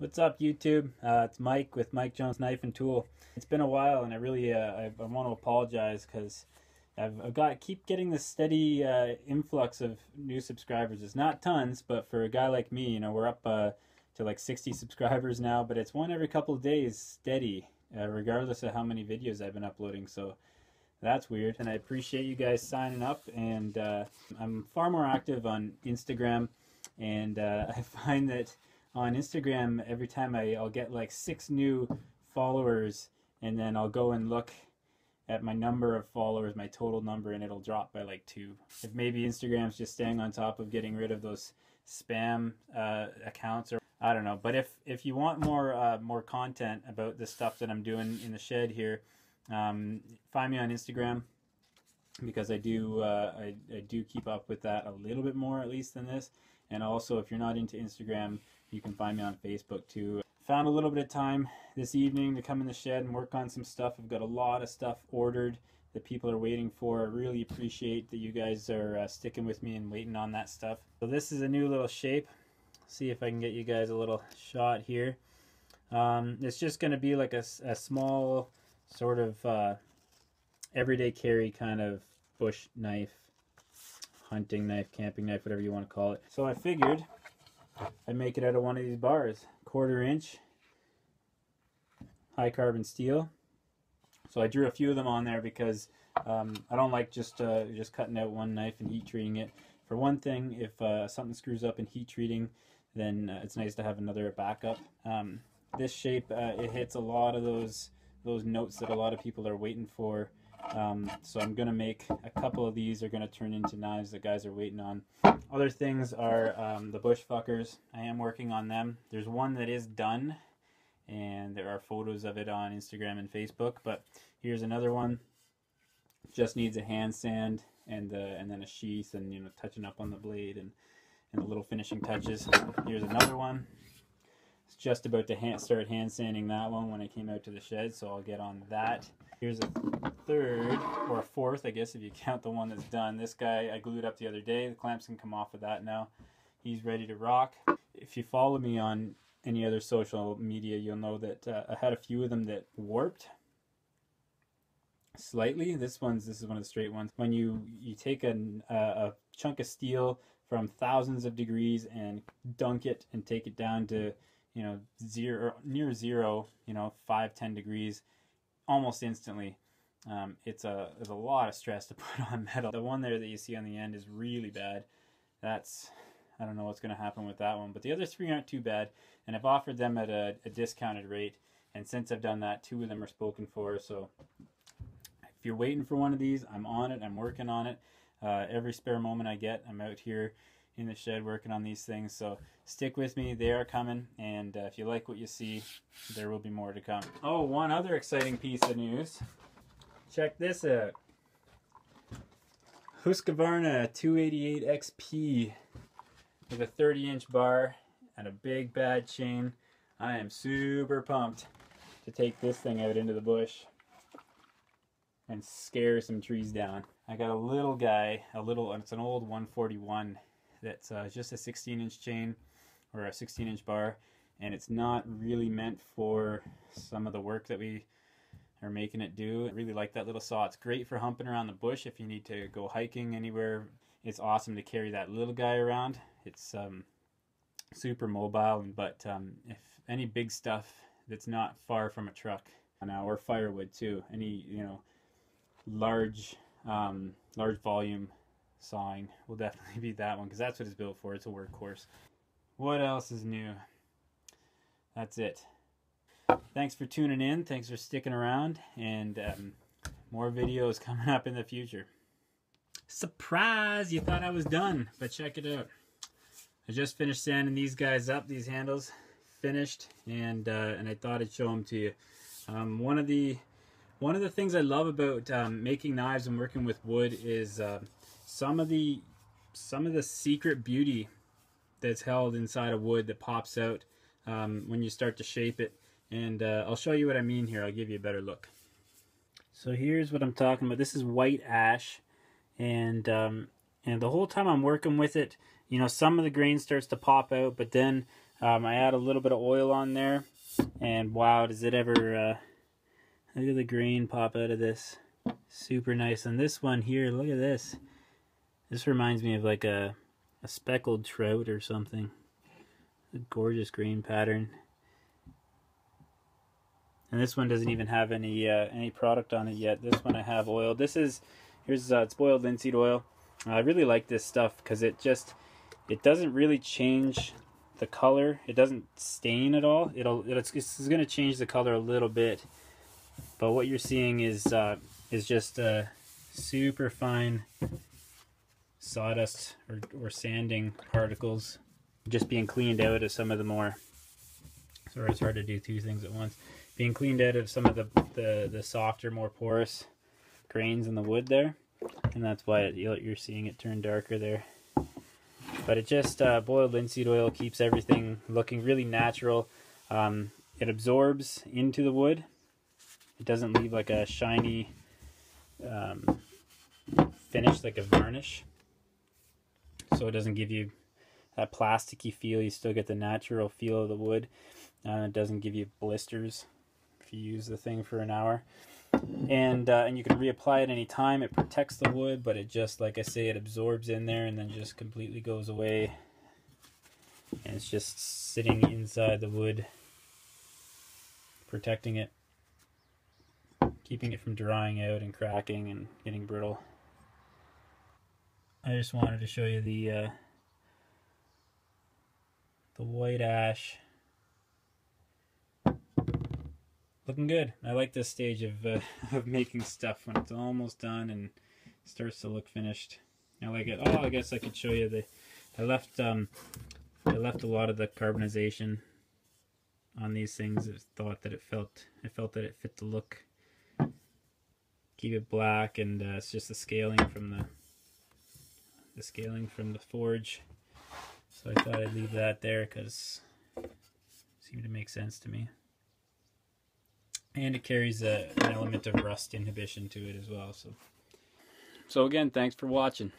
What's up, YouTube? It's Mike with Mike Jones Knife and Tool. It's been a while, and I really I want to apologize because keep getting this steady influx of new subscribers. It's not tons, but for a guy like me, you know, we're up to like 60 subscribers now. But it's one every couple of days, steady, regardless of how many videos I've been uploading. So that's weird, and I appreciate you guys signing up. And I'm far more active on Instagram, and I find that on Instagram, every time I'll get like 6 new followers, and then I'll go and look at my number of followers, my total number, and it'll drop by like 2. If maybe Instagram's just staying on top of getting rid of those spam accounts, or I don't know. But if you want more content about the stuff that I'm doing in the shed here, find me on Instagram, because I do keep up with that a little bit more, at least, than this. And also, if you're not into Instagram, you can find me on Facebook too. Found a little bit of time this evening to come in the shed and work on some stuff. I've got a lot of stuff ordered that people are waiting for. I really appreciate that you guys are sticking with me and waiting on that stuff. So this is a new little shape. See if I can get you guys a little shot here. It's just going to be like a small sort of everyday carry kind of bush knife, hunting knife, camping knife, whatever you want to call it. So I figured I'd make it out of one of these bars, 1/4 inch high carbon steel. So I drew a few of them on there because I don't like just cutting out one knife and heat treating it. For one thing, if something screws up in heat treating, then it's nice to have another backup. This shape, it hits a lot of those notes that a lot of people are waiting for. So I'm going to make a couple of these are going to turn into knives that guys are waiting on. Other things are the bush fuckers. I am working on them. There's one that is done, and there are photos of it on Instagram and Facebook. But here's another one. Just needs a hand sand and then a sheath, and touching up on the blade and the little finishing touches. Here's another one. It's just about to start hand sanding that one when I came out to the shed, so I'll get on that. Here's a third, or a fourth, I guess, if you count the one that's done. This guy I glued up the other day. The clamps can come off of that now. He's ready to rock. If you follow me on any other social media, you'll know that I had a few of them that warped slightly. This is one of the straight ones. When you take a chunk of steel from thousands of degrees and dunk it and take it down to near zero, 5-10 degrees, almost instantly. It's a lot of stress to put on metal. The one there that you see on the end is really bad. I don't know what's going to happen with that one, but the other 3 aren't too bad, and I've offered them at a discounted rate, and since I've done that, 2 of them are spoken for. So if you're waiting for one of these, I'm on it. I'm working on it. Every spare moment I get, I'm out here in the shed working on these things. So stick with me. They are coming, and if you like what you see, there will be more to come. Oh, one other exciting piece of news. Check this out. Husqvarna 288 XP with a 30-inch bar and a big bad chain. I am super pumped to take this thing out into the bush and scare some trees down. I got a little guy, it's an old 141 that's just a 16-inch chain or a 16-inch bar, and it's not really meant for some of the work that we are making it do. I really like that little saw. It's great for humping around the bush if you need to go hiking anywhere. It's awesome to carry that little guy around. It's super mobile, but if any big stuff that's not far from a truck now, or firewood too, any large volume sawing will definitely be that one, because that's what it's built for. It's a workhorse. What else is new? That's it. Thanks for tuning in. Thanks for sticking around, and more videos coming up in the future. Surprise! You thought I was done, but check it out. I just finished sanding these guys up, these handles finished, and I thought I'd show them to you. One of the things I love about making knives and working with wood is some of the secret beauty that's held inside of wood that pops out when you start to shape it. And I'll show you what I mean here. I'll give you a better look. So here's what I'm talking about. This is white ash, and the whole time I'm working with it, you know, some of the grain starts to pop out, but then I add a little bit of oil on there, and wow, does it ever, look at the grain pop out of this. Super nice. And this one here, look at this. This reminds me of like a speckled trout or something. A gorgeous grain pattern. And this one doesn't even have any product on it yet. This one I have oil. This is, it's boiled linseed oil. I really like this stuff because it doesn't really change the color. It doesn't stain at all. It's going to change the color a little bit, but what you're seeing is just super fine sawdust or sanding particles just being cleaned out of some of the more, sorry, it's hard to do two things at once, being cleaned out of some of the softer, more porous grains in the wood there, and that's why you're seeing it turn darker there. But it just, boiled linseed oil keeps everything looking really natural. It absorbs into the wood. It doesn't leave like a shiny finish, like a varnish. So it doesn't give you that plasticky feel. You still get the natural feel of the wood. It doesn't give you blisters if you use the thing for an hour. And you can reapply it any time. It protects the wood, but it just, like I say, it absorbs in there and then just completely goes away. And it's just sitting inside the wood, protecting it, keeping it from drying out and cracking and getting brittle. I just wanted to show you the white ash. Looking good. I like this stage of making stuff when it's almost done and starts to look finished. I like it. Oh, I guess I could show you I left a lot of the carbonization on these things. I thought that it felt that it fit the look. Keep it black, and it's just the scaling from the forge. So I thought I'd leave that there because it seemed to make sense to me. And it carries an element of rust inhibition to it as well. So again, thanks for watching.